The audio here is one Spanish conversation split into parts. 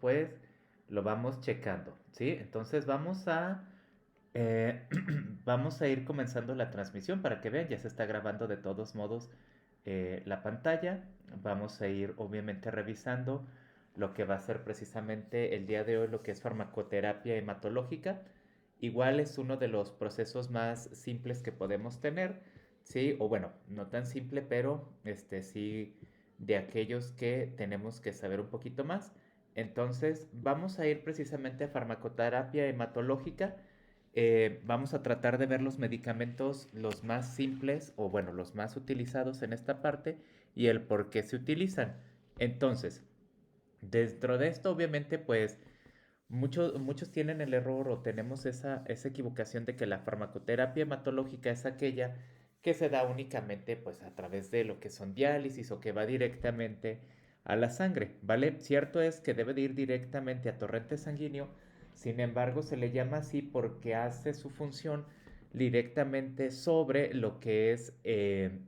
pues lo vamos checando, ¿sí? Entonces eh, vamos a ir comenzando la transmisión para que vean, ya se está grabando de todos modos la pantalla. Vamos a ir obviamente revisando lo que va a ser precisamente el día de hoy, lo que es farmacoterapia hematológica. Igual es uno de los procesos más simples que podemos tener, ¿sí? O bueno, no tan simple, pero sí de aquellos que tenemos que saber un poquito más. Entonces, vamos a ir precisamente a farmacoterapia hematológica. Vamos a tratar de ver los medicamentos los más simples o bueno, los más utilizados en esta parte y el por qué se utilizan. Entonces, dentro de esto obviamente pues muchos tienen el error o tenemos esa equivocación de que la farmacoterapia hematológica es aquella que se da únicamente pues a través de lo que son diálisis o que va directamente a la sangre, ¿vale? Cierto es que debe de ir directamente a torrente sanguíneo, sin embargo se le llama así porque hace su función directamente sobre lo que es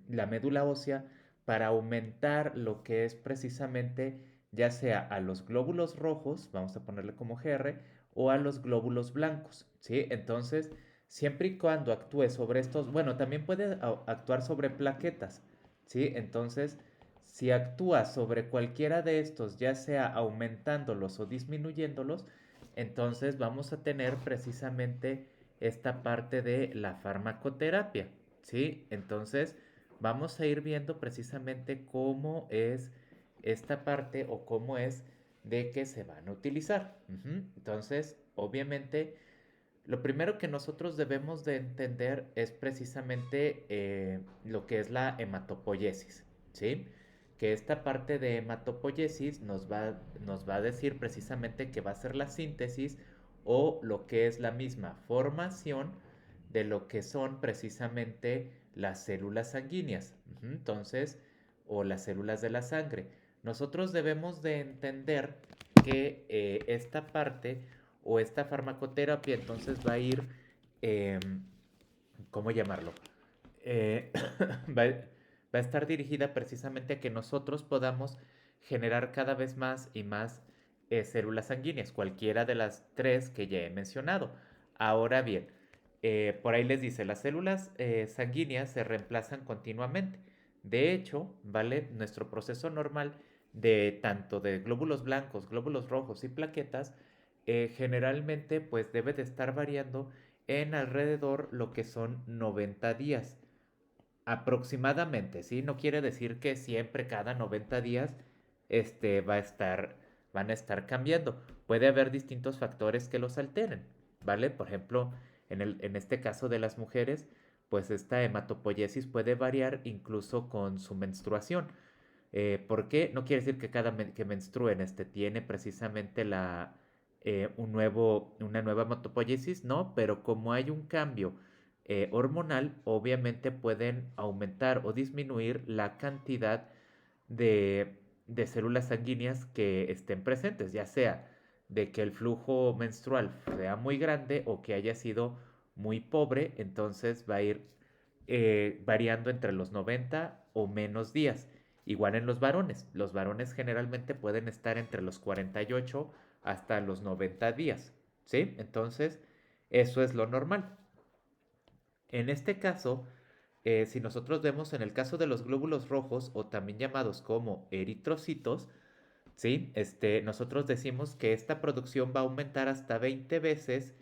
la médula ósea para aumentar lo que es precisamente ya sea a los glóbulos rojos, vamos a ponerle como GR, o a los glóbulos blancos, ¿sí? Entonces, siempre y cuando actúe sobre estos, bueno, también puede actuar sobre plaquetas, ¿sí? Entonces, si actúa sobre cualquiera de estos, ya sea aumentándolos o disminuyéndolos, entonces vamos a tener precisamente esta parte de la farmacoterapia, ¿sí? Entonces, vamos a ir viendo precisamente cómo es esta parte o cómo es de que se van a utilizar. Entonces, obviamente, lo primero que nosotros debemos de entender es precisamente lo que es la hematopoiesis, ¿sí? Que esta parte de hematopoiesis nos va a decir precisamente que va a ser la síntesis o lo que es la misma formación de lo que son precisamente las células sanguíneas. Entonces, o las células de la sangre. Nosotros debemos de entender que esta parte o esta farmacoterapia entonces va a ir, eh, ¿cómo llamarlo? Va, va a estar dirigida precisamente a que nosotros podamos generar cada vez más y más células sanguíneas, cualquiera de las tres que ya he mencionado. Ahora bien, por ahí les dice, las células sanguíneas se reemplazan continuamente. De hecho, ¿vale? Nuestro proceso normal de tanto de glóbulos blancos, glóbulos rojos y plaquetas, generalmente pues debe de estar variando en alrededor lo que son 90 días. Aproximadamente, ¿sí? No quiere decir que siempre cada 90 días va a estar, van a estar cambiando. Puede haber distintos factores que los alteren, ¿vale? Por ejemplo, en este caso de las mujeres, pues esta hematopoiesis puede variar incluso con su menstruación. ¿Por qué? No quiere decir que que menstruen tiene precisamente una nueva hematopoiesis, no, pero como hay un cambio hormonal, obviamente pueden aumentar o disminuir la cantidad de células sanguíneas que estén presentes, ya sea de que el flujo menstrual sea muy grande o que haya sido muy pobre, entonces va a ir variando entre los 90 o menos días. Igual en los varones generalmente pueden estar entre los 48 hasta los 90 días, ¿sí? Entonces, eso es lo normal. En este caso, si nosotros vemos en el caso de los glóbulos rojos o también llamados como eritrocitos, ¿sí? Nosotros decimos que esta producción va a aumentar hasta 20 veces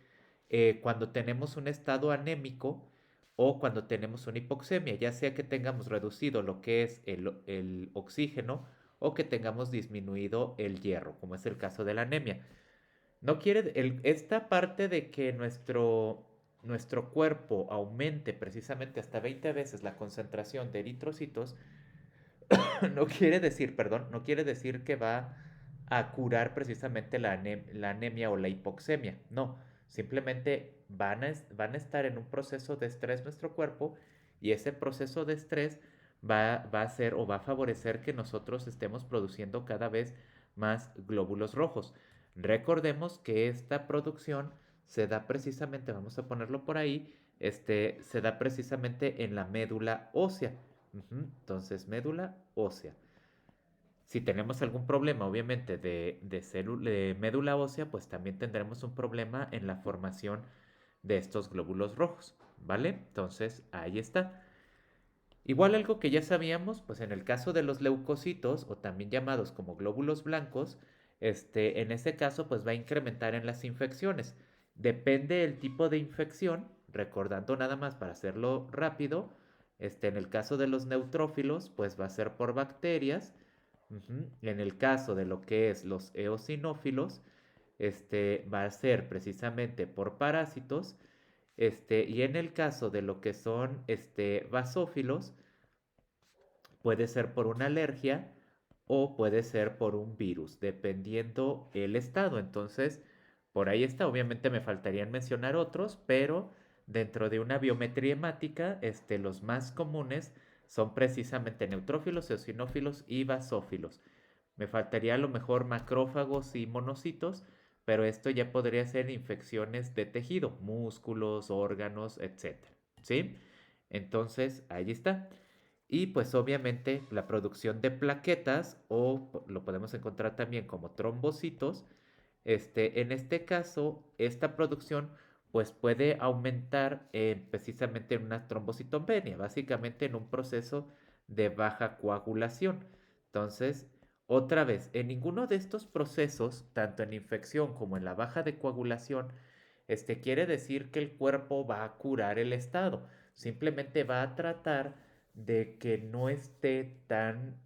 cuando tenemos un estado anémico o cuando tenemos una hipoxemia, ya sea que tengamos reducido lo que es el oxígeno o que tengamos disminuido el hierro, como es el caso de la anemia. No quiere, esta parte de que nuestro cuerpo aumente precisamente hasta 20 veces la concentración de eritrocitos, no quiere decir, perdón, no quiere decir que va a curar precisamente la anemia o la hipoxemia. No, simplemente van a estar en un proceso de estrés nuestro cuerpo y ese proceso de estrés va a hacer o va a favorecer que nosotros estemos produciendo cada vez más glóbulos rojos. Recordemos que esta producción se da precisamente, vamos a ponerlo por ahí, se da precisamente en la médula ósea. Entonces, médula ósea. Si tenemos algún problema, obviamente, de médula ósea, pues también tendremos un problema en la formación de estos glóbulos rojos, ¿vale? Entonces, ahí está. Igual algo que ya sabíamos, pues en el caso de los leucocitos, o también llamados como glóbulos blancos, en ese caso, pues va a incrementar en las infecciones. Depende del tipo de infección, recordando nada más para hacerlo rápido, en el caso de los neutrófilos, pues va a ser por bacterias. Ujú. En el caso de lo que es los eosinófilos, va a ser precisamente por parásitos. Y en el caso de lo que son basófilos, puede ser por una alergia o puede ser por un virus, dependiendo el estado. Entonces, por ahí está. Obviamente me faltarían mencionar otros, pero dentro de una biometría hemática, los más comunes son precisamente neutrófilos, eosinófilos y basófilos. Me faltaría a lo mejor macrófagos y monocitos, pero esto ya podría ser infecciones de tejido, músculos, órganos, etcétera. ¿Sí? Entonces, ahí está. Y pues obviamente la producción de plaquetas o lo podemos encontrar también como trombocitos. En este caso, esta producción pues puede aumentar precisamente en una trombocitopenia, básicamente en un proceso de baja coagulación. Entonces, otra vez, en ninguno de estos procesos, tanto en infección como en la baja de coagulación, quiere decir que el cuerpo va a curar el estado. Simplemente va a tratar de que no esté tan,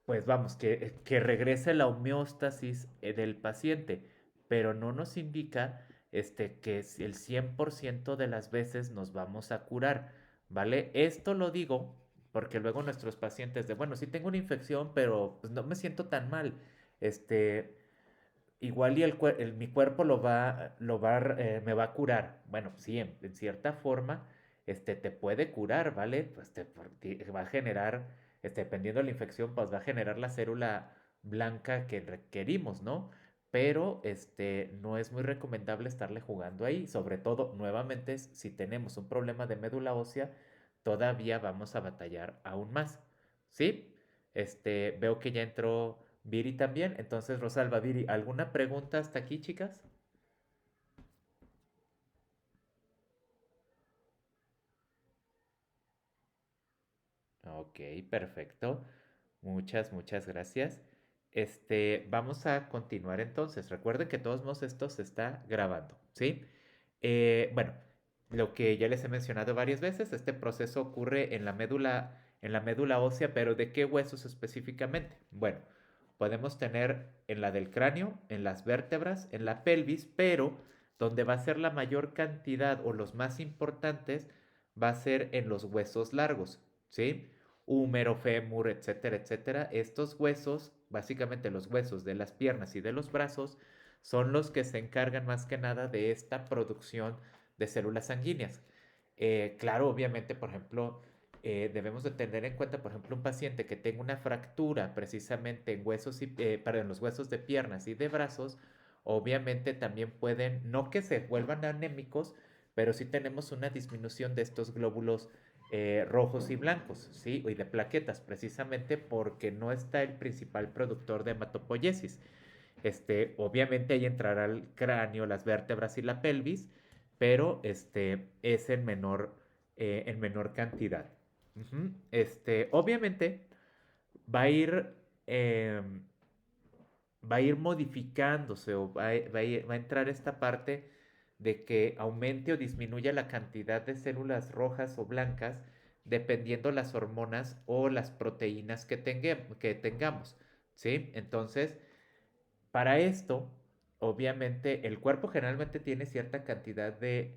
pues vamos, que regrese la homeostasis del paciente, pero no nos indica que el 100% de las veces nos vamos a curar, ¿vale? Esto lo digo porque luego nuestros pacientes de, bueno, sí tengo una infección, pero pues no me siento tan mal, igual y mi cuerpo me va a curar. Bueno, sí, en cierta forma, te puede curar, ¿vale? Pues porque va a generar, dependiendo de la infección, pues va a generar la célula blanca que requerimos, ¿no? Pero, no es muy recomendable estarle jugando ahí. Sobre todo, nuevamente, si tenemos un problema de médula ósea, todavía vamos a batallar aún más, ¿sí? Veo que ya entró Viri también. Entonces, Rosalba, Viri, ¿alguna pregunta hasta aquí, chicas? Ok, perfecto. Muchas gracias. Vamos a continuar entonces. Recuerden que de todos modos esto se está grabando, ¿sí? Bueno, lo que ya les he mencionado varias veces, este proceso ocurre en la médula ósea, pero ¿de qué huesos específicamente? Bueno, podemos tener en la del cráneo, en las vértebras, en la pelvis, pero donde va a ser la mayor cantidad o los más importantes va a ser en los huesos largos, ¿sí? Húmero, fémur, etcétera, etcétera. Estos huesos, básicamente los huesos de las piernas y de los brazos, son los que se encargan más que nada de esta producción de células sanguíneas. Claro, obviamente, por ejemplo, debemos de tener en cuenta, por ejemplo, un paciente que tenga una fractura precisamente en huesos perdón, los huesos de piernas y de brazos, obviamente también pueden, no que se vuelvan anémicos, pero sí tenemos una disminución de estos glóbulos rojos y blancos, ¿sí? Y de plaquetas, precisamente porque no está el principal productor de hematopoiesis. Obviamente ahí entrará el cráneo, las vértebras y la pelvis, pero es en menor cantidad. Ujú. Obviamente va a ir, em, va a ir modificándose o va a entrar esta parte de que aumente o disminuya la cantidad de células rojas o blancas dependiendo las hormonas o las proteínas que tengamos, ¿sí? Entonces, para esto, obviamente, el cuerpo generalmente tiene cierta cantidad de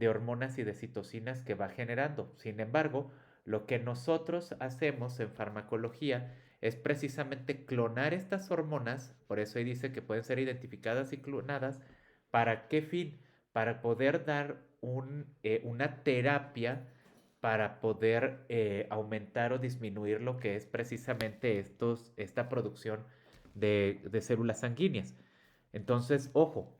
hormonas y de citocinas que va generando. Sin embargo, lo que nosotros hacemos en farmacología es precisamente clonar estas hormonas, por eso ahí dice que pueden ser identificadas y clonadas. ¿Para qué fin? Para poder dar una terapia para poder aumentar o disminuir lo que es precisamente esta producción de células sanguíneas. Entonces, ojo,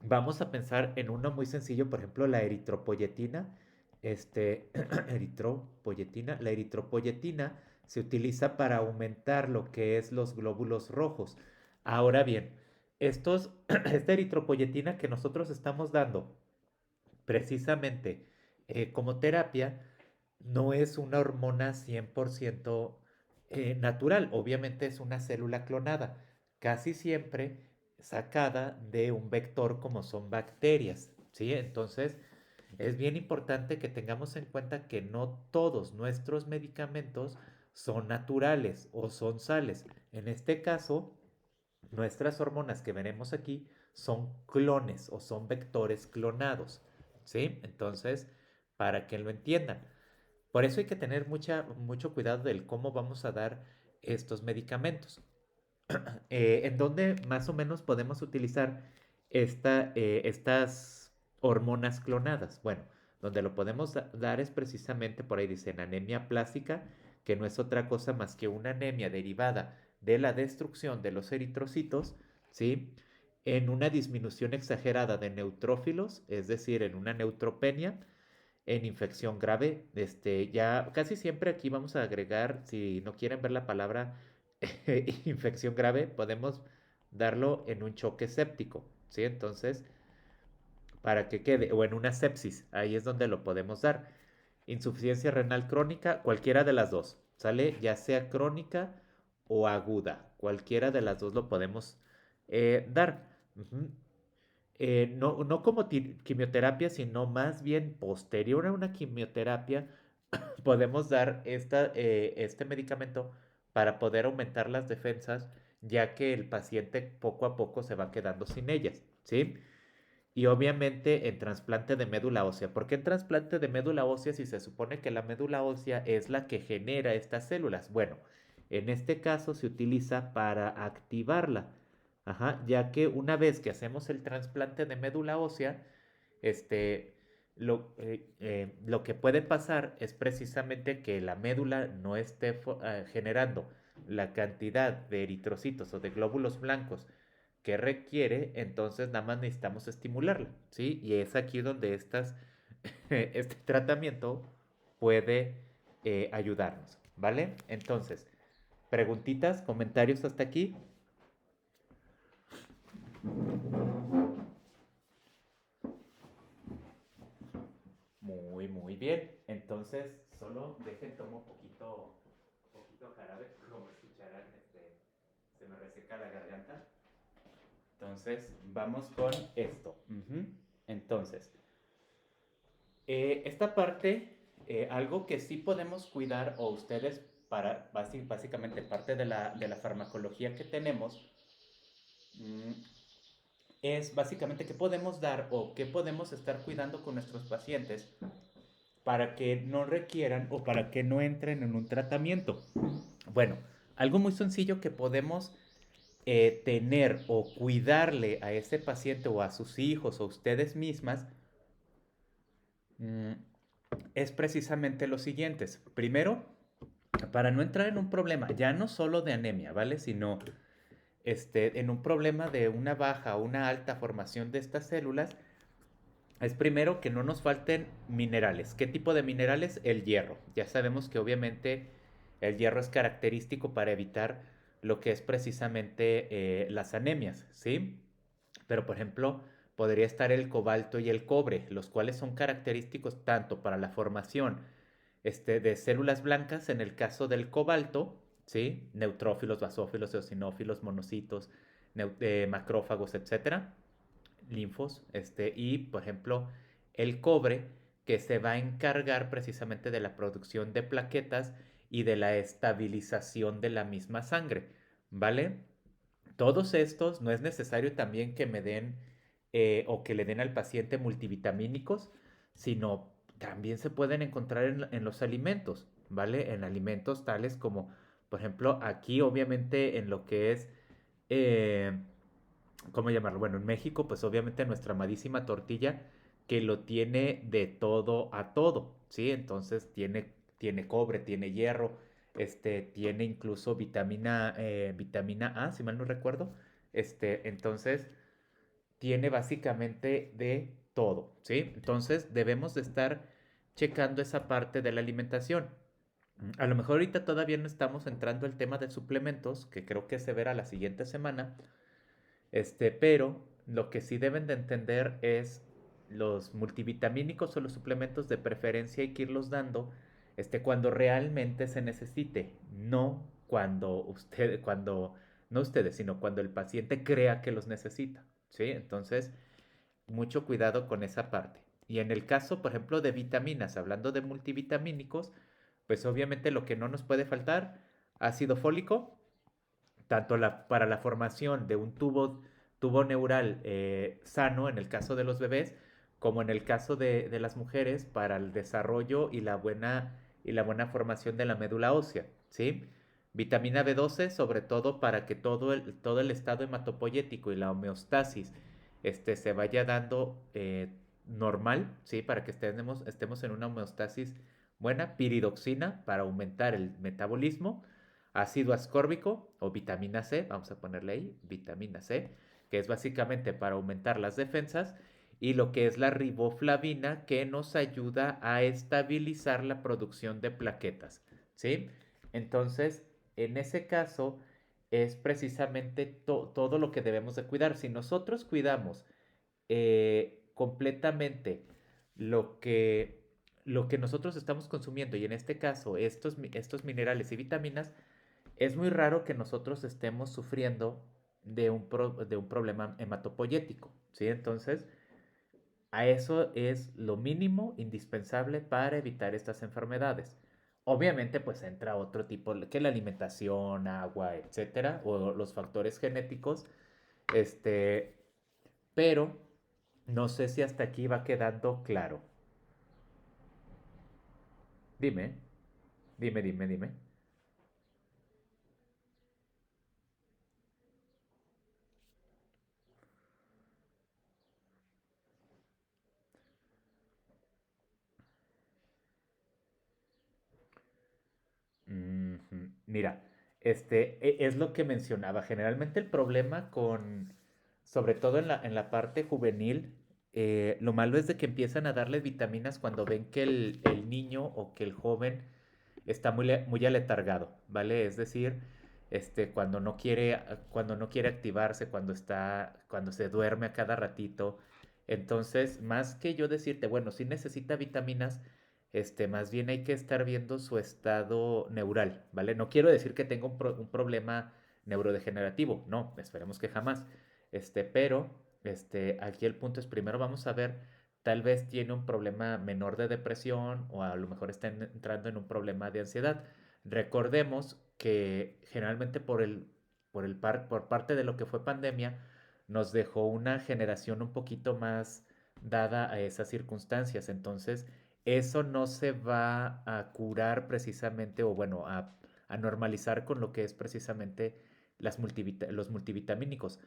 vamos a pensar en uno muy sencillo, por ejemplo, la eritropoyetina. Eritropoyetina. La eritropoyetina se utiliza para aumentar lo que es los glóbulos rojos. Ahora bien, esta eritropoyetina que nosotros estamos dando precisamente como terapia no es una hormona 100% natural, obviamente es una célula clonada, casi siempre sacada de un vector como son bacterias, ¿sí? Entonces, es bien importante que tengamos en cuenta que no todos nuestros medicamentos son naturales o son sales. En este caso, nuestras hormonas que veremos aquí son clones o son vectores clonados, ¿sí? Entonces, para que lo entiendan. Por eso hay que tener mucho cuidado del cómo vamos a dar estos medicamentos. ¿En dónde más o menos podemos utilizar estas hormonas clonadas? Bueno, donde lo podemos dar es precisamente por ahí dicen anemia plástica, que no es otra cosa más que una anemia derivada de la destrucción de los eritrocitos, ¿sí? En una disminución exagerada de neutrófilos, es decir, en una neutropenia, en infección grave. Ya casi siempre aquí vamos a agregar, si no quieren ver la palabra infección grave, podemos darlo en un choque séptico, ¿sí? Entonces, para que quede, o en una sepsis, ahí es donde lo podemos dar. Insuficiencia renal crónica, cualquiera de las dos, ¿sale? Ya sea crónica o aguda, cualquiera de las dos lo podemos dar. Ujú. No como quimioterapia, sino más bien posterior a una quimioterapia, podemos dar este medicamento para poder aumentar las defensas, ya que el paciente poco a poco se va quedando sin ellas, ¿sí? Y obviamente en trasplante de médula ósea. ¿Por qué en trasplante de médula ósea si se supone que la médula ósea es la que genera estas células? Bueno, en este caso se utiliza para activarla, ajá, ya que una vez que hacemos el trasplante de médula ósea, este, lo que puede pasar es precisamente que la médula no esté generando la cantidad de eritrocitos o de glóbulos blancos que requiere, entonces nada más necesitamos estimularla, ¿sí? Y es aquí donde este tratamiento puede ayudarnos, ¿vale? Entonces, preguntitas, comentarios hasta aquí. Muy bien. Entonces, solo dejen, tomo poquito jarabe, como escucharán, se me reseca la garganta. Entonces, vamos con esto. Ujú. Entonces, esta parte, algo que sí podemos cuidar, o ustedes, básicamente parte de la farmacología que tenemos, mm, es básicamente qué podemos dar o qué podemos estar cuidando con nuestros pacientes para que no requieran o para que no entren en un tratamiento. Bueno, algo muy sencillo que podemos tener o cuidarle a ese paciente o a sus hijos o a ustedes mismas mm, es precisamente lo siguientes. Primero, para no entrar en un problema, ya no solo de anemia, ¿vale? Sino en un problema de una baja o una alta formación de estas células, es primero que no nos falten minerales. ¿Qué tipo de minerales? El hierro. Ya sabemos que obviamente el hierro es característico para evitar lo que es precisamente las anemias, ¿sí? Pero por ejemplo, podría estar el cobalto y el cobre, los cuales son característicos tanto para la formación de células blancas en el caso del cobalto, ¿sí? Neutrófilos, basófilos, eosinófilos, monocitos, macrófagos, etcétera, linfos, y por ejemplo el cobre que se va a encargar precisamente de la producción de plaquetas y de la estabilización de la misma sangre, ¿vale? Todos estos no es necesario también que me den o que le den al paciente multivitamínicos, sino también se pueden encontrar en los alimentos, ¿vale? En alimentos tales como, por ejemplo, aquí obviamente en lo que es eh, ¿cómo llamarlo? Bueno, en México, pues obviamente nuestra amadísima tortilla que lo tiene de todo a todo, ¿sí? Entonces tiene cobre, tiene hierro, tiene incluso vitamina A, si mal no recuerdo. Entonces tiene básicamente de todo, ¿sí? Entonces debemos de estar checando esa parte de la alimentación. A lo mejor ahorita todavía no estamos entrando el tema de suplementos, que creo que se verá la siguiente semana, pero lo que sí deben de entender es los multivitamínicos o los suplementos de preferencia hay que irlos dando, cuando realmente se necesite, no no ustedes, sino cuando el paciente crea que los necesita, ¿sí? Entonces, mucho cuidado con esa parte. Y en el caso, por ejemplo, de vitaminas, hablando de multivitamínicos, pues obviamente lo que no nos puede faltar, ácido fólico, tanto para la formación de un tubo neural sano en el caso de los bebés, como en el caso de las mujeres para el desarrollo y la buena formación de la médula ósea, ¿sí? Vitamina B12, sobre todo para que todo el estado hematopoyético y la homeostasis se vaya dando normal, ¿sí? Para que estemos en una homeostasis buena. Piridoxina para aumentar el metabolismo, ácido ascórbico o vitamina C, vamos a ponerle ahí, vitamina C, que es básicamente para aumentar las defensas, y lo que es la riboflavina, que nos ayuda a estabilizar la producción de plaquetas, ¿sí? Entonces, en ese caso, es precisamente todo lo que debemos de cuidar. Si nosotros cuidamos completamente lo que, lo que nosotros estamos consumiendo, y en este caso estos minerales y vitaminas, es muy raro que nosotros estemos sufriendo de un problema hematopoyético, ¿sí? Entonces, a eso es lo mínimo indispensable para evitar estas enfermedades. Obviamente, pues entra otro tipo, que la alimentación, agua, etcétera, o los factores genéticos, este, pero no sé si hasta aquí va quedando claro. Dime, dime. Ujú. Mira, es lo que mencionaba. Generalmente el problema sobre todo en la parte juvenil, lo malo es de que empiezan a darles vitaminas cuando ven que el niño o que el joven está muy aletargado, ¿vale? Es decir, cuando no quiere activarse, cuando se duerme a cada ratito. Entonces, más que yo decirte, bueno, si necesita vitaminas, más bien hay que estar viendo su estado neural, ¿vale? No quiero decir que tenga un problema neurodegenerativo, no, esperemos que jamás. Pero, aquí el punto es, primero vamos a ver, tal vez tiene un problema menor de depresión o a lo mejor está entrando en un problema de ansiedad. Recordemos que generalmente por parte de lo que fue pandemia, nos dejó una generación un poquito más dada a esas circunstancias. Entonces, eso no se va a curar precisamente, o bueno, a normalizar con lo que es precisamente los multivitamínicos.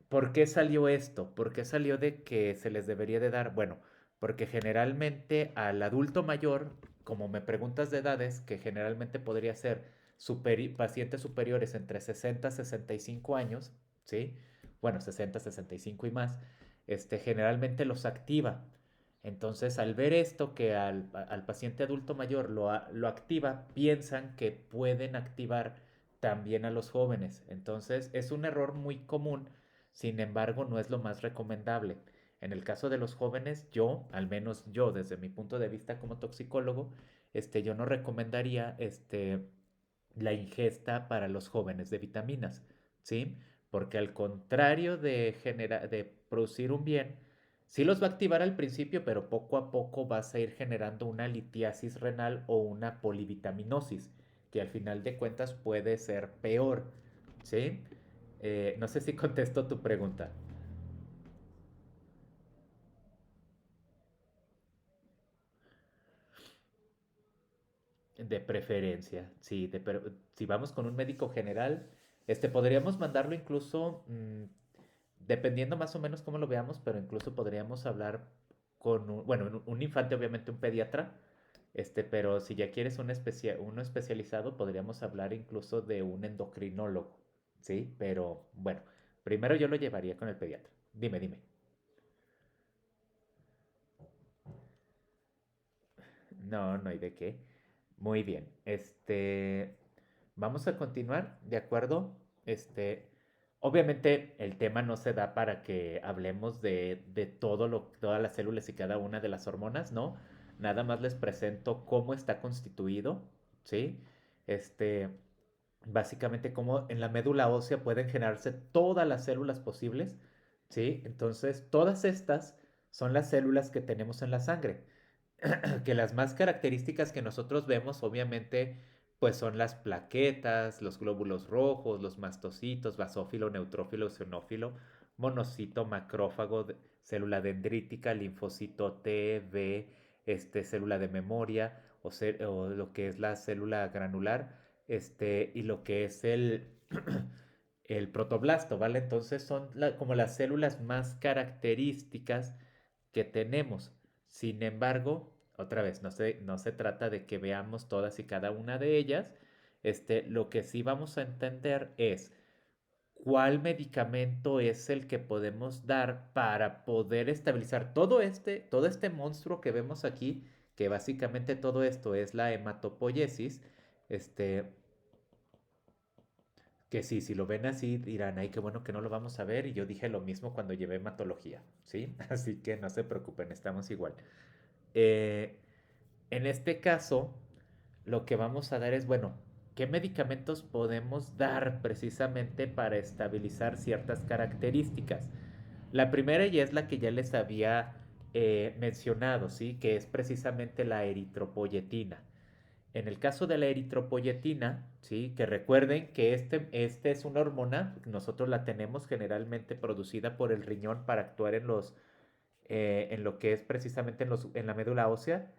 ¿Por qué salió esto? ¿Por qué salió de que se les debería de dar? Bueno, porque generalmente al adulto mayor, como me preguntas de edades, que generalmente podría ser pacientes superiores entre 60 y 65 años, ¿sí? Bueno, 60, 65 y más, generalmente los activa. Entonces, al ver esto que al paciente adulto mayor lo activa, piensan que pueden activar también a los jóvenes. Entonces, es un error muy común, sin embargo, no es lo más recomendable. En el caso de los jóvenes, al menos yo, desde mi punto de vista como toxicólogo, yo no recomendaría la ingesta para los jóvenes de vitaminas, ¿sí? Porque al contrario de producir un bien, sí los va a activar al principio, pero poco a poco vas a ir generando una litiasis renal o una polivitaminosis, que al final de cuentas puede ser peor, ¿sí? No sé si contesto tu pregunta. De preferencia, sí. Si vamos con un médico general, podríamos mandarlo incluso, dependiendo más o menos cómo lo veamos, pero incluso podríamos hablar con bueno, un infante, obviamente un pediatra, pero si ya quieres uno especializado, podríamos hablar incluso de un endocrinólogo, ¿sí? Pero bueno, primero yo lo llevaría con el pediatra. Dime. No, no hay de qué. Muy bien. Vamos a continuar, ¿de acuerdo? Obviamente el tema no se da para que hablemos de todas las células y cada una de las hormonas, ¿no? Nada más les presento cómo está constituido, ¿sí? Este, básicamente cómo en la médula ósea pueden generarse todas las células posibles, ¿sí? Entonces, todas estas son las células que tenemos en la sangre. Que las más características que nosotros vemos, obviamente, pues son las plaquetas, los glóbulos rojos, los mastocitos, basófilo, neutrófilo, eosinófilo, monocito, macrófago, célula dendrítica, linfocito T, B, célula de memoria, o lo que es la célula granular, y lo que es el protoblasto, ¿vale? Entonces son como las células más características que tenemos. Sin embargo, otra vez, no se trata de que veamos todas y cada una de ellas. Lo que sí vamos a entender es cuál medicamento es el que podemos dar para poder estabilizar todo este monstruo que vemos aquí, que básicamente todo esto es la hematopoiesis, este, que sí, si lo ven así dirán, ay, qué bueno que no lo vamos a ver, y yo dije lo mismo cuando llevé hematología, ¿sí? Así que no se preocupen, estamos igual. Eh, en este caso, lo que vamos a dar es, bueno, ¿qué medicamentos podemos dar precisamente para estabilizar ciertas características? La primera y es la que ya les había mencionado, ¿sí? Que es precisamente la eritropoyetina. En el caso de la eritropoyetina, ¿sí? Que recuerden que este es una hormona, nosotros la tenemos generalmente producida por el riñón para actuar en lo que es precisamente en la médula ósea.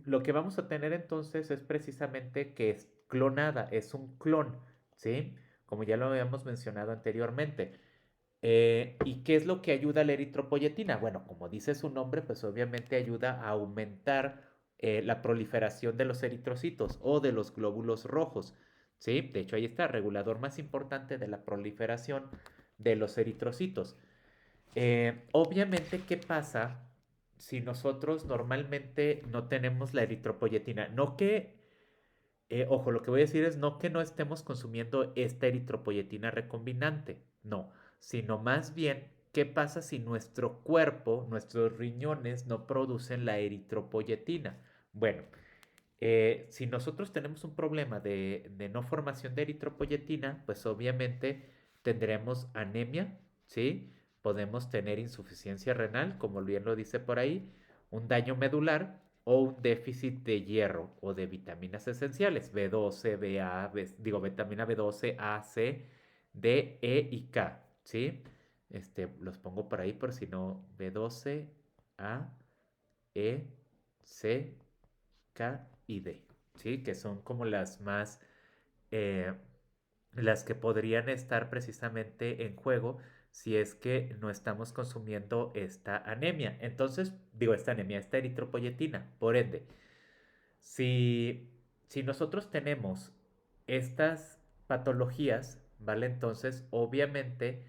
Lo que vamos a tener entonces es precisamente que es clonada, es un clon, ¿sí? Como ya lo habíamos mencionado anteriormente. ¿Y qué es lo que ayuda a la eritropoyetina? Bueno, como dice su nombre, pues obviamente ayuda a aumentar la proliferación de los eritrocitos o de los glóbulos rojos, ¿sí? De hecho, ahí está, regulador más importante de la proliferación de los eritrocitos. Obviamente, ¿qué pasa si nosotros normalmente no tenemos la eritropoyetina? No que, ojo, lo que voy a decir es no que no estemos consumiendo esta eritropoyetina recombinante, no, sino más bien, ¿qué pasa si nuestro cuerpo, nuestros riñones no producen la eritropoyetina? Bueno, si nosotros tenemos un problema de no formación de eritropoyetina, pues obviamente tendremos anemia, ¿sí? Podemos tener insuficiencia renal, como bien lo dice por ahí, un daño medular o un déficit de hierro o de vitaminas esenciales, B12, vitamina B12, A, C, D, E y K, ¿sí? Los pongo por ahí por si no, B12, A, E, C, K y D, ¿sí? Que son como eh, las que podrían estar precisamente en juego si es que no estamos consumiendo esta anemia. Entonces, digo, esta anemia, esta eritropoyetina. Por ende, si, si nosotros tenemos estas patologías, ¿vale? Entonces, obviamente,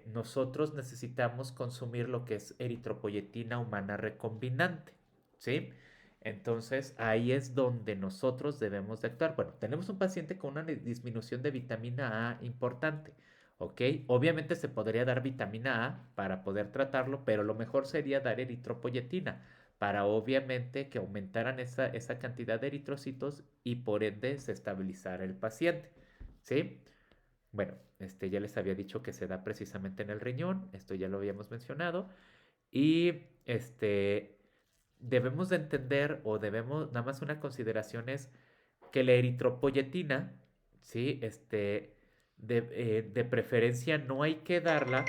nosotros necesitamos consumir lo que es eritropoyetina humana recombinante, ¿sí? Entonces ahí es donde nosotros debemos de actuar. Bueno, tenemos un paciente con una disminución de vitamina A importante, ¿ok? Obviamente se podría dar vitamina A para poder tratarlo, pero lo mejor sería dar eritropoyetina para obviamente que aumentaran esa cantidad de eritrocitos y por ende se estabilizara el paciente, ¿sí? Bueno, ya les había dicho que se da precisamente en el riñón, esto ya lo habíamos mencionado, y debemos de entender o debemos, nada más una consideración es que la eritropoyetina, ¿sí? De preferencia no hay que darla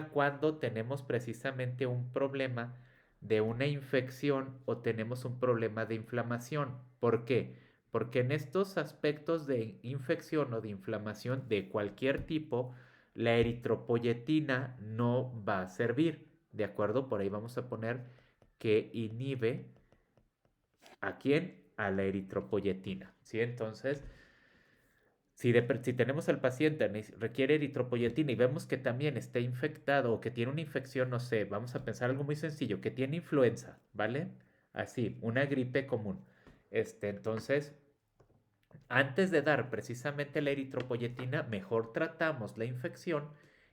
cuando tenemos precisamente un problema de una infección o tenemos un problema de inflamación. ¿Por qué? Porque en estos aspectos de infección o de inflamación de cualquier tipo, la eritropoyetina no va a servir. ¿De acuerdo? Por ahí vamos a poner que inhibe ¿a quién? A la eritropoyetina. ¿Sí? Entonces, si tenemos al paciente, requiere eritropoyetina y vemos que también está infectado o que tiene una infección, no sé, vamos a pensar algo muy sencillo, que tiene influenza, ¿vale? así, una gripe común. Entonces, antes de dar precisamente la eritropoyetina, mejor tratamos la infección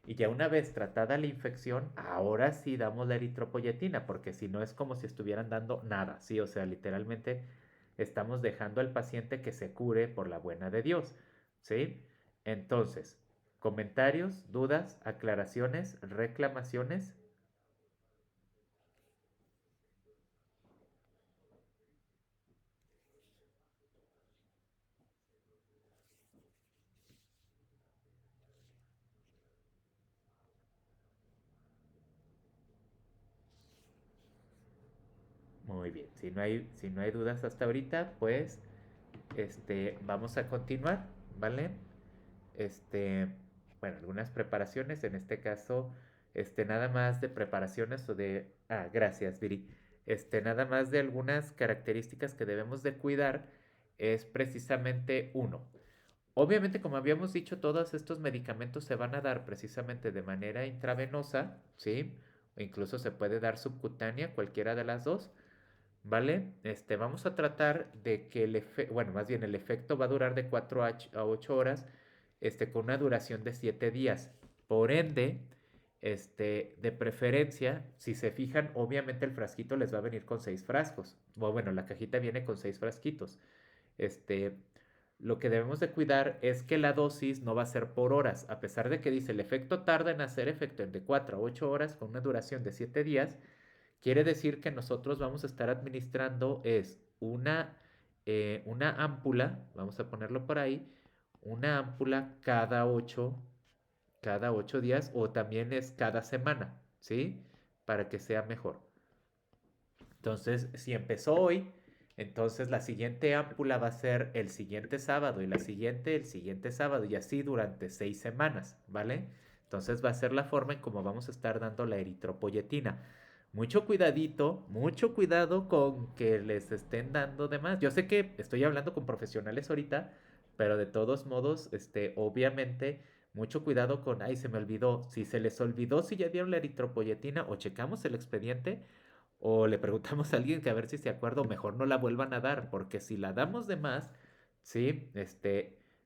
y ya una vez tratada la infección, ahora sí damos la eritropoyetina, porque si no es como si estuvieran dando nada, ¿sí? O sea, literalmente estamos dejando al paciente que se cure por la buena de Dios, ¿sí? Entonces, comentarios, dudas, aclaraciones, reclamaciones. Muy bien, si no hay dudas hasta ahorita, pues vamos a continuar, ¿vale? Este, bueno, algunas preparaciones, en este caso, nada más de preparaciones o de, gracias, Viri. Nada más de algunas características que debemos de cuidar es precisamente uno. Obviamente, como habíamos dicho, todos estos medicamentos se van a dar precisamente de manera intravenosa, ¿sí? O incluso se puede dar subcutánea, cualquiera de las dos. ¿Vale? Vamos a tratar de que bueno, más bien el efecto va a durar de 4 a 8 horas, con una duración de 7 días. Por ende, de preferencia, si se fijan, obviamente el frasquito les va a venir con 6 frascos. O bueno, la cajita viene con 6 frasquitos. Este, lo que debemos de cuidar es que la dosis no va a ser por horas. A pesar de que dice el efecto tarda en hacer efecto entre 4 a 8 horas con una duración de 7 días, quiere decir que nosotros vamos a estar administrando es una ámpula, vamos a ponerlo por ahí, una ámpula cada ocho días o también es cada semana, ¿sí? Para que sea mejor. Entonces, si empezó hoy, entonces la siguiente ámpula va a ser el siguiente sábado y la siguiente el siguiente sábado y así durante 6 semanas, ¿vale? Entonces va a ser la forma en cómo vamos a estar dando la eritropoyetina. Mucho cuidadito, mucho cuidado con que les estén dando de más. Yo sé que estoy hablando con profesionales ahorita, pero de todos modos, obviamente, mucho cuidado con, ay, se me olvidó. Si se les olvidó si ya dieron la eritropoyetina o checamos el expediente, o le preguntamos a alguien que a ver si se acuerda o mejor no la vuelvan a dar, porque si la damos de más, sí,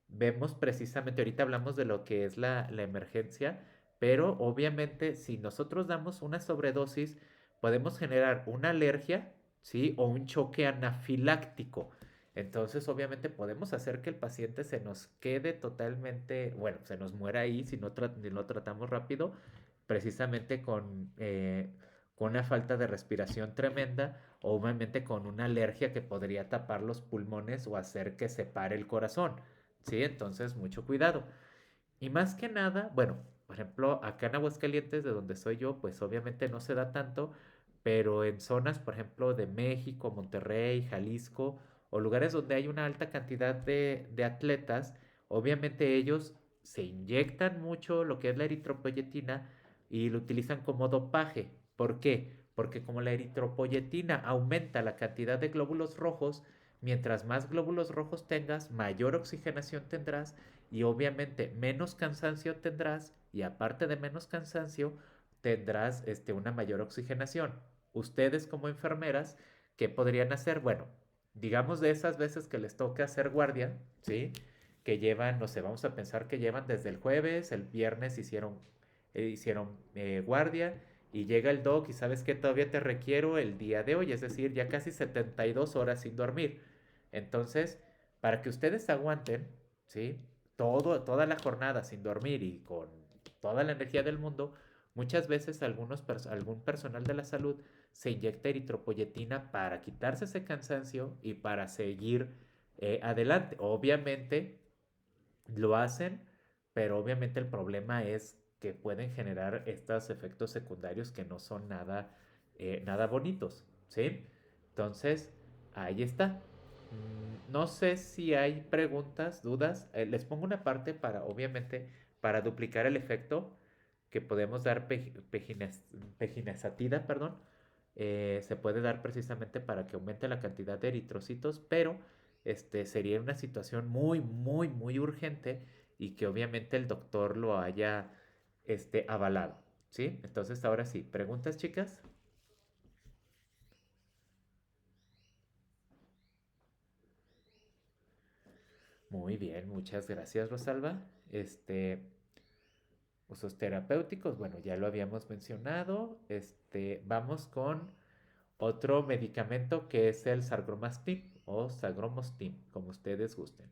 vemos precisamente, ahorita hablamos de lo que es la emergencia, pero obviamente si nosotros damos una sobredosis, podemos generar una alergia, sí, o un choque anafiláctico. Entonces, obviamente podemos hacer que el paciente se nos quede totalmente, bueno, se nos muera ahí si no tratamos rápido, precisamente con una falta de respiración tremenda o obviamente con una alergia que podría tapar los pulmones o hacer que se pare el corazón. ¿Sí? Entonces, mucho cuidado. Y más que nada, bueno, por ejemplo, acá en Aguascalientes, de donde soy yo, pues obviamente no se da tanto, pero en zonas, por ejemplo, de México, Monterrey, Jalisco, o lugares donde hay una alta cantidad de atletas, obviamente ellos se inyectan mucho lo que es la eritropoyetina y lo utilizan como dopaje. ¿Por qué? Porque como la eritropoyetina aumenta la cantidad de glóbulos rojos, mientras más glóbulos rojos tengas, mayor oxigenación tendrás y obviamente menos cansancio tendrás y aparte de menos cansancio tendrás una mayor oxigenación. Ustedes como enfermeras, ¿qué podrían hacer? Bueno, digamos de esas veces que les toca hacer guardia, ¿sí? Que llevan, no sé, vamos a pensar que llevan desde el jueves, el viernes hicieron guardia y llega el doc y sabes que todavía te requiero el día de hoy, es decir, ya casi 72 horas sin dormir. Entonces, para que ustedes aguanten, ¿sí? Toda la jornada sin dormir y con toda la energía del mundo, muchas veces algún personal de la salud se inyecta eritropoyetina para quitarse ese cansancio y para seguir adelante. Obviamente lo hacen, pero obviamente el problema es que pueden generar estos efectos secundarios que no son nada bonitos, ¿sí? Entonces, ahí está. No sé si hay preguntas, dudas. Les pongo una parte para, obviamente, para duplicar el efecto que podemos dar peginasatida, perdón. Se puede dar precisamente para que aumente la cantidad de eritrocitos, pero sería una situación muy, muy, muy urgente y que obviamente el doctor lo haya avalado, ¿sí? Entonces, ahora sí, ¿preguntas, chicas? Muy bien, muchas gracias, Rosalba. Usos terapéuticos, bueno, ya lo habíamos mencionado. Vamos con otro medicamento que es el sargramostim o sagromostim, como ustedes gusten.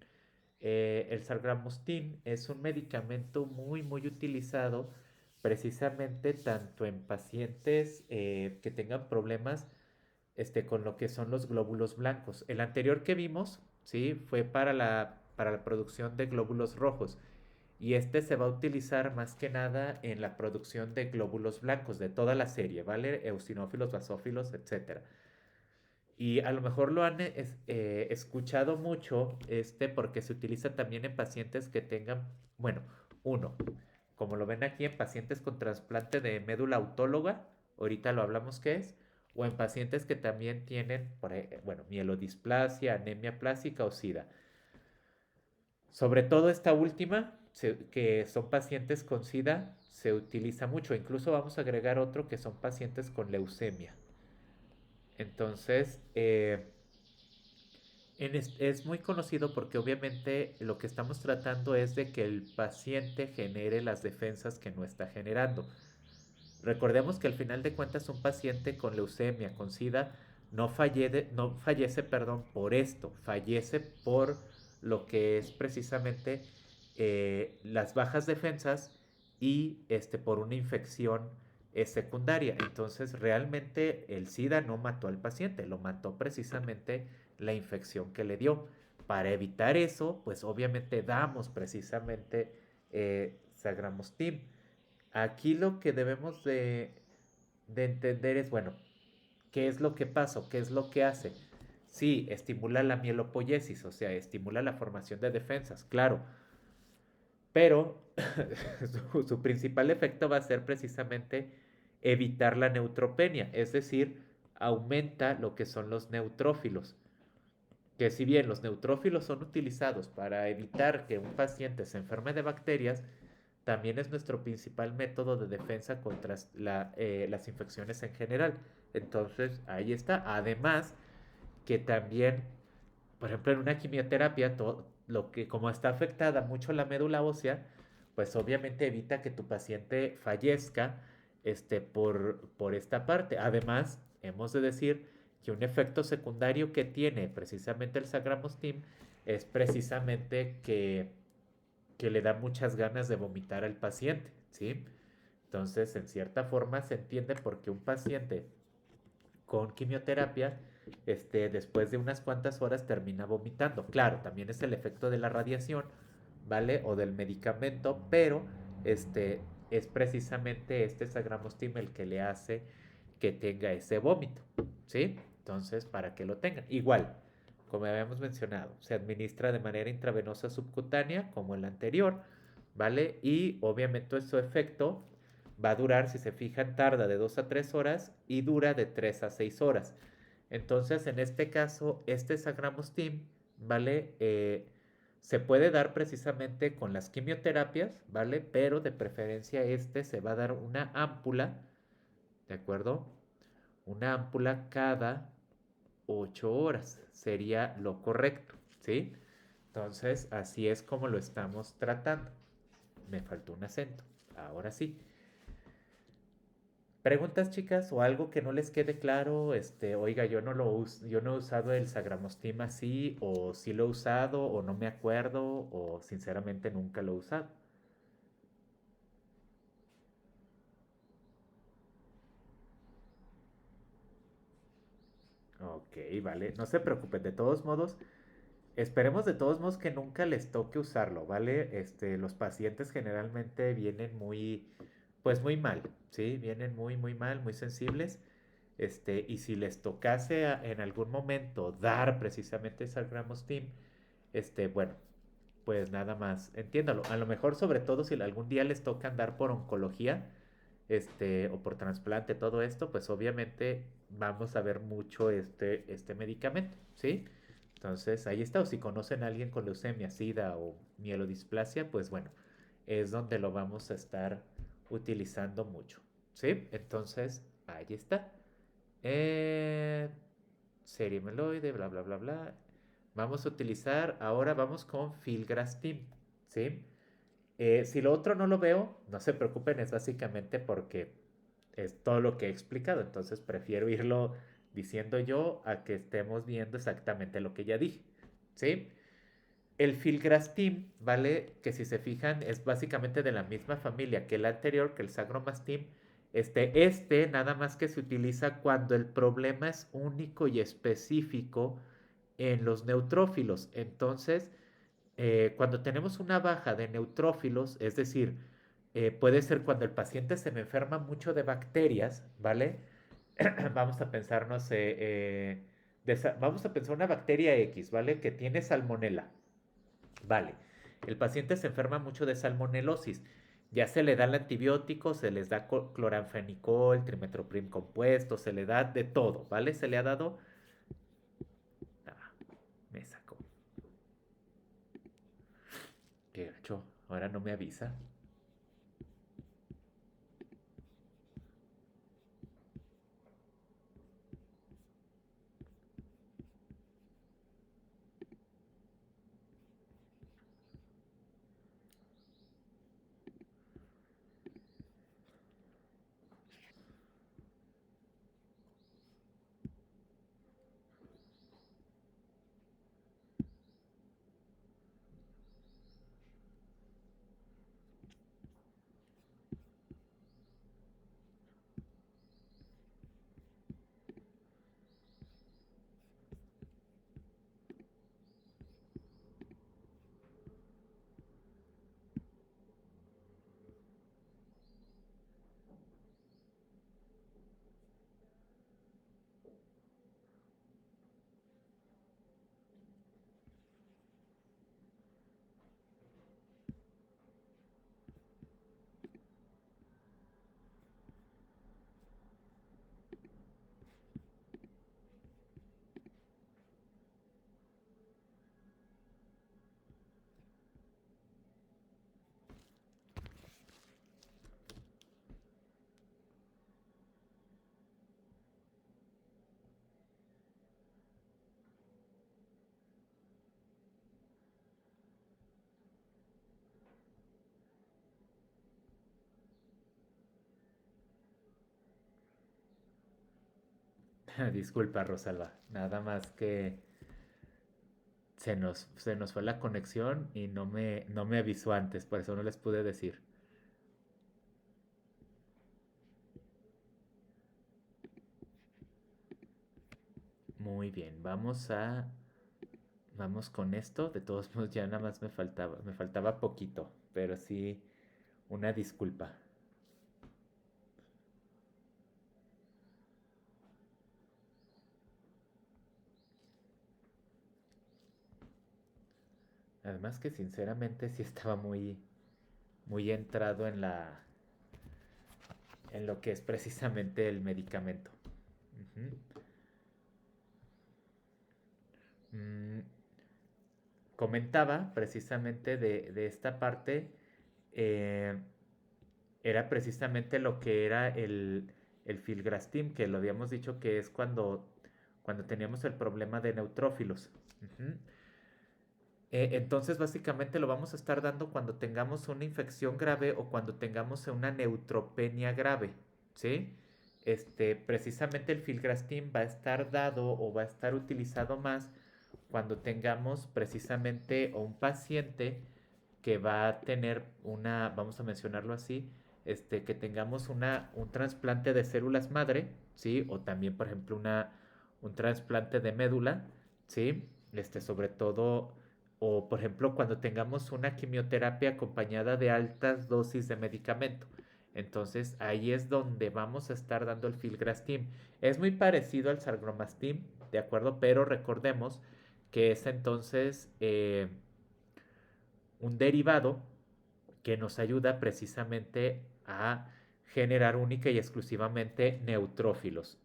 El sargramostim es un medicamento muy, muy utilizado precisamente tanto en pacientes que tengan problemas con lo que son los glóbulos blancos. El anterior que vimos, ¿sí? Fue para la producción de glóbulos rojos. Y este se va a utilizar más que nada en la producción de glóbulos blancos de toda la serie, ¿vale? Eosinófilos, basófilos, etcétera. Y a lo mejor lo han escuchado mucho, porque se utiliza también en pacientes que tengan, bueno, uno, como lo ven aquí en pacientes con trasplante de médula autóloga, ahorita lo hablamos qué es, o en pacientes que también tienen, bueno, mielodisplasia, anemia plástica o SIDA. Sobre todo esta última, que son pacientes con SIDA, se utiliza mucho. Incluso vamos a agregar otro que son pacientes con leucemia. Entonces, es muy conocido porque obviamente lo que estamos tratando es de que el paciente genere las defensas que no está generando. Recordemos que al final de cuentas un paciente con leucemia, con SIDA, no fallece, perdón, por esto, fallece por lo que es precisamente las bajas defensas y por una infección secundaria. Entonces, realmente el SIDA no mató al paciente, lo mató precisamente la infección que le dio. Para evitar eso, pues obviamente damos precisamente Sagramostim. Aquí lo que debemos de entender es, bueno, ¿qué es lo que pasa? ¿Qué es lo que hace? Sí, estimula la mielopoiesis, o sea, estimula la formación de defensas, claro, pero su principal efecto va a ser precisamente evitar la neutropenia, es decir, aumenta lo que son los neutrófilos, que si bien los neutrófilos son utilizados para evitar que un paciente se enferme de bacterias, también es nuestro principal método de defensa contra las infecciones en general. Entonces, ahí está. Además, que también, por ejemplo, en una quimioterapia, como está afectada mucho la médula ósea, pues obviamente evita que tu paciente fallezca por esta parte. Además, hemos de decir que un efecto secundario que tiene precisamente el Sagramostim es precisamente que le da muchas ganas de vomitar al paciente, ¿sí? Entonces, en cierta forma se entiende por qué un paciente con quimioterapia, después de unas cuantas horas termina vomitando. Claro, también es el efecto de la radiación, ¿vale? O del medicamento, pero es precisamente este Sagramostim el que le hace que tenga ese vómito, ¿sí? Entonces, para que lo tengan. Igual, como habíamos mencionado, se administra de manera intravenosa subcutánea, como el anterior, ¿vale? Y obviamente su efecto va a durar, si se fijan, tarda de 2 a 3 horas y dura de 3 a 6 horas. Entonces, en este caso, este Sagramostim, ¿vale? Se puede dar precisamente con las quimioterapias, ¿vale? Pero de preferencia se va a dar una ámpula, ¿de acuerdo? Una ámpula cada 8 horas sería lo correcto, ¿sí? Entonces, así es como lo estamos tratando. Me faltó un acento. Ahora sí. Preguntas, chicas, o algo que no les quede claro, oiga, yo no he usado el Sagramostim así, o sí lo he usado, o no me acuerdo, o sinceramente nunca lo he usado. Ok, vale, no se preocupen, de todos modos, esperemos de todos modos que nunca les toque usarlo, ¿vale? Los pacientes generalmente vienen pues muy mal, ¿sí? Vienen muy, muy mal, muy sensibles. Y si les tocase en algún momento dar precisamente Sagramostim, bueno, pues nada más, entiéndalo. A lo mejor, sobre todo, si algún día les toca andar por oncología, o por trasplante, todo esto, pues obviamente vamos a ver mucho este medicamento, ¿sí? Entonces, ahí está. O si conocen a alguien con leucemia, sida o mielodisplasia, pues bueno, es donde lo vamos a estar utilizando mucho, ¿sí? Entonces, ahí está. Eh, Serie meloide, bla, bla, bla, bla. Vamos a utilizar, ahora vamos con Filgrastim, ¿sí? Si lo otro no lo veo, no se preocupen, es básicamente porque es todo lo que he explicado, entonces prefiero irlo diciendo yo a que estemos viendo exactamente lo que ya dije, ¿sí? El Filgrastim, ¿vale? Que si se fijan es básicamente de la misma familia que el anterior, que el Sagromastim. Este nada más que se utiliza cuando el problema es único y específico en los neutrófilos. Entonces, cuando tenemos una baja de neutrófilos, es decir, puede ser cuando el paciente se me enferma mucho de bacterias, ¿vale? Vamos a pensar, no sé, vamos a pensar una bacteria X, ¿vale? Que tiene salmonela, ¿vale? El paciente se enferma mucho de salmonelosis. Ya se le da el antibiótico, se les da cloranfenicol, trimetoprim compuesto, se le da de todo, ¿vale? Se le ha dado... Ah, me sacó. Qué gacho, ahora no me avisa. Disculpa, Rosalba. Nada más que se nos fue la conexión y no me avisó antes, por eso no les pude decir. Muy bien, vamos con esto. De todos modos, ya nada más me faltaba poquito, pero sí, una disculpa. Además que sinceramente sí estaba muy entrado en lo que es precisamente el medicamento. Ujú. Mm, Comentaba precisamente de esta parte, eh, era precisamente lo que era el filgrastim, que lo habíamos dicho que es cuando teníamos el problema de neutrófilos. Ujú. Entonces, básicamente lo vamos a estar dando cuando tengamos una infección grave o cuando tengamos una neutropenia grave, ¿sí? Precisamente el filgrastim va a estar dado o va a estar utilizado más cuando tengamos precisamente o un paciente que va a tener vamos a mencionarlo así, que tengamos un trasplante de células madre, ¿sí? O también, por ejemplo, un trasplante de médula, ¿sí? Sobre todo, o por ejemplo, cuando tengamos una quimioterapia acompañada de altas dosis de medicamento. Entonces, ahí es donde vamos a estar dando el filgrastim. Es muy parecido al sargromastim, ¿de acuerdo? Pero recordemos que es entonces un derivado que nos ayuda precisamente a generar única y exclusivamente neutrófilos.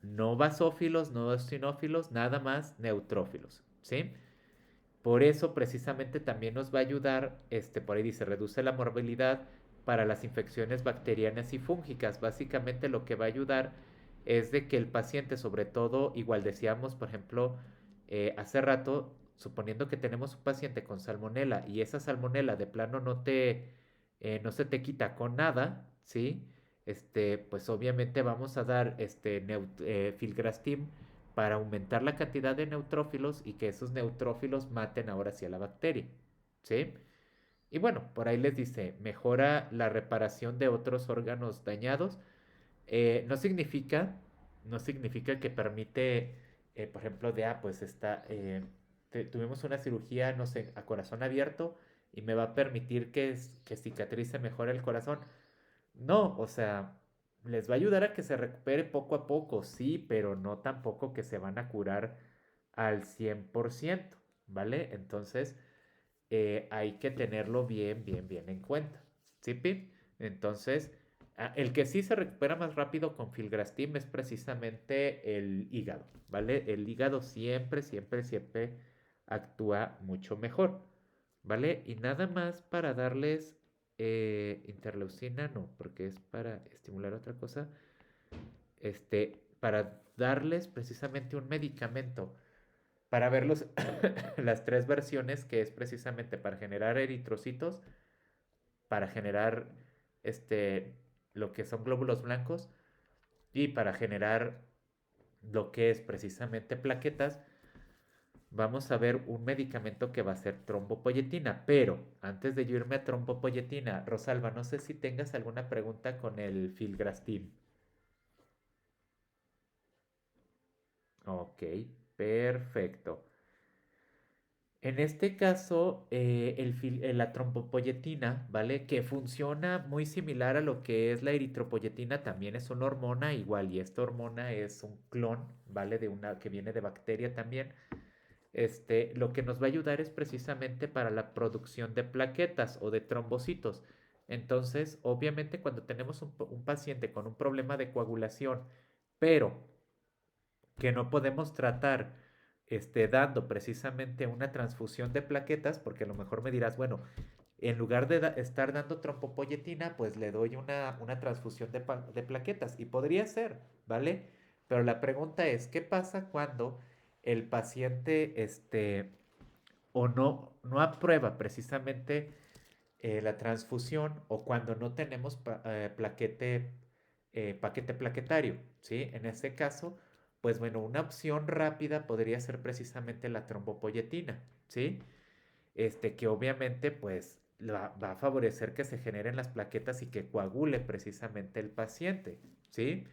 No basófilos, no eosinófilos, nada más neutrófilos, ¿sí? Por eso precisamente también nos va a ayudar, por ahí dice, reduce la morbilidad para las infecciones bacterianas y fúngicas. Básicamente lo que va a ayudar es de que el paciente, sobre todo, igual decíamos, por ejemplo, hace rato, suponiendo que tenemos un paciente con salmonela y esa salmonela de plano no se te quita con nada, ¿sí? Pues obviamente vamos a dar filgrastim para aumentar la cantidad de neutrófilos y que esos neutrófilos maten ahora sí a la bacteria, ¿sí? Y bueno, por ahí les dice, mejora la reparación de otros órganos dañados. No significa, no significa que permite, por ejemplo, pues tuvimos una cirugía, no sé, a corazón abierto y me va a permitir que cicatrice mejor el corazón. No, o sea, les va a ayudar a que se recupere poco a poco, sí, pero no tampoco que se van a curar al 100%, ¿vale? Entonces, hay que tenerlo bien en cuenta. ¿Sí, Pim? Entonces, el que sí se recupera más rápido con filgrastim es precisamente el hígado, ¿vale? El hígado siempre actúa mucho mejor, ¿vale? Y nada más para darles interleucina, no, porque es para estimular otra cosa, para darles precisamente un medicamento para ver las tres versiones que es precisamente para generar eritrocitos, para generar este, lo que son glóbulos blancos y para generar lo que es precisamente plaquetas, vamos a ver un medicamento que va a ser trombopoyetina. Pero antes de yo irme a trombopoyetina, Rosalba, no sé si tengas alguna pregunta con el filgrastim. Ok, perfecto. En este caso, la trombopoyetina, ¿vale? Que funciona muy similar a lo que es la eritropoyetina, también es una hormona igual, y esta hormona es un clon, ¿vale? De una que viene de bacteria también. Lo que nos va a ayudar es precisamente para la producción de plaquetas o de trombocitos. Entonces, obviamente, cuando tenemos un paciente con un problema de coagulación, pero que no podemos tratar dando precisamente una transfusión de plaquetas, porque a lo mejor me dirás, bueno, en lugar de estar dando trombopoyetina, pues le doy una transfusión de plaquetas. Y podría ser, ¿vale? Pero la pregunta es, ¿qué pasa cuando el paciente o no aprueba precisamente la transfusión o cuando no tenemos paquete plaquetario, ¿sí? En ese caso, pues bueno, una opción rápida podría ser precisamente la trombopoyetina, ¿sí? Que obviamente pues va a favorecer que se generen las plaquetas y que coagule precisamente el paciente, ¿sí?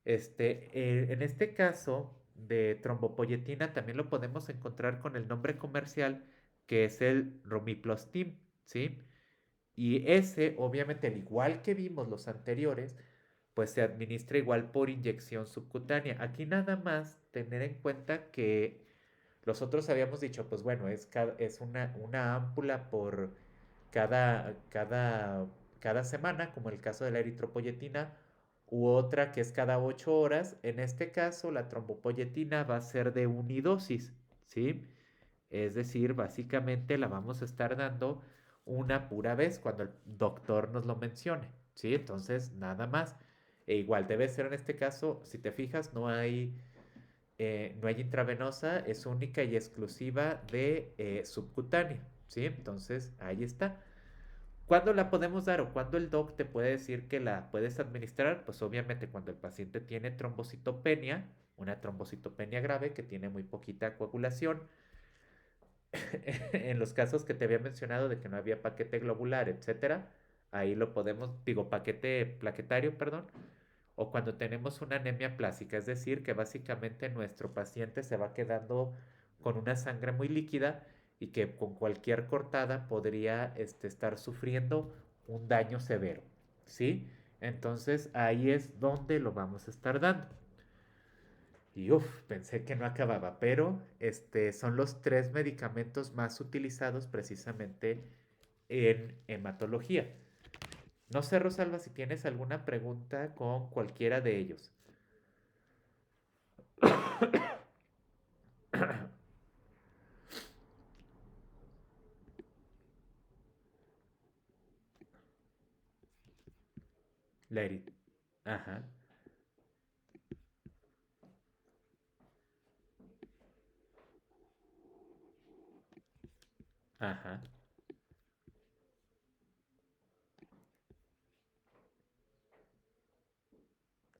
En este caso de trombopoyetina también lo podemos encontrar con el nombre comercial que es el Romiplostim, ¿sí? Y ese, obviamente, al igual que vimos los anteriores, pues se administra igual por inyección subcutánea. Aquí nada más tener en cuenta que los otros habíamos dicho, pues bueno, es una ámpula por cada semana, como el caso de la eritropoyetina, u otra que es cada 8 horas. En este caso, la trombopoyetina va a ser de unidosis, ¿sí? Es decir, básicamente la vamos a estar dando una pura vez cuando el doctor nos lo mencione, ¿sí? Entonces, nada más. E igual debe ser en este caso, si te fijas, no hay intravenosa, es única y exclusiva de subcutánea, ¿sí? Entonces, ahí está. ¿Cuándo la podemos dar o cuándo el doc te puede decir que la puedes administrar? Pues obviamente cuando el paciente tiene trombocitopenia, una trombocitopenia grave que tiene muy poquita coagulación, en los casos que te había mencionado de que no había paquete globular, etcétera, ahí lo podemos, digo, paquete plaquetario, perdón, o cuando tenemos una anemia plástica, es decir, que básicamente nuestro paciente se va quedando con una sangre muy líquida y que con cualquier cortada podría estar sufriendo un daño severo, ¿sí? Entonces ahí es donde lo vamos a estar dando. Y pensé que no acababa, pero son los tres medicamentos más utilizados precisamente en hematología. No sé, Rosalba, si tienes alguna pregunta con cualquiera de ellos. La Ajá. Ajá,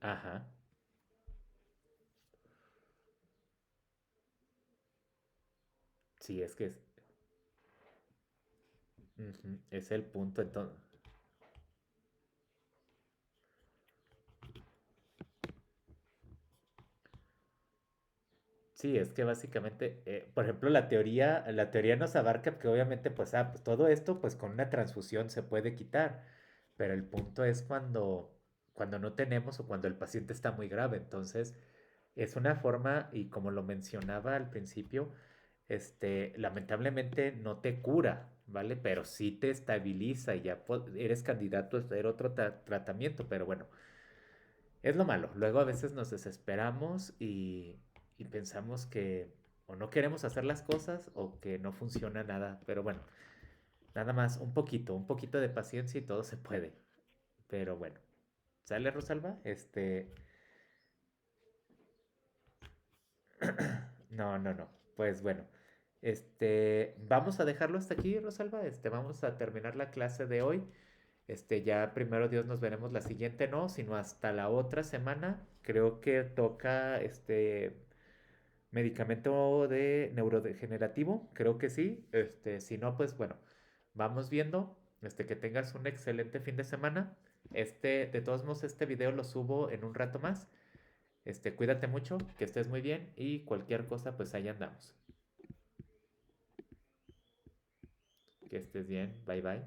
ajá. Sí, es que es, ujú, es el punto entonces. Sí, es que básicamente, por ejemplo, la teoría nos abarca que obviamente, pues, pues todo esto, pues con una transfusión se puede quitar, pero el punto es cuando no tenemos o cuando el paciente está muy grave. Entonces, es una forma, y como lo mencionaba al principio, lamentablemente no te cura, ¿vale? Pero sí te estabiliza y ya eres candidato a hacer otro tratamiento, pero bueno, es lo malo. Luego a veces nos desesperamos y pensamos que o no queremos hacer las cosas o que no funciona nada. Pero bueno, nada más un poquito de paciencia y todo se puede. Pero bueno, ¿sale, Rosalba? No, no, no. Pues bueno, vamos a dejarlo hasta aquí, Rosalba. Vamos a terminar la clase de hoy. Ya primero Dios nos veremos la siguiente, no, sino hasta la otra semana. Creo que toca medicamento de neurodegenerativo, creo que sí. Si no, pues bueno, vamos viendo. Que tengas un excelente fin de semana. De todos modos, este video lo subo en un rato más. Cuídate mucho, que estés muy bien y cualquier cosa, pues ahí andamos. Que estés bien. Bye bye.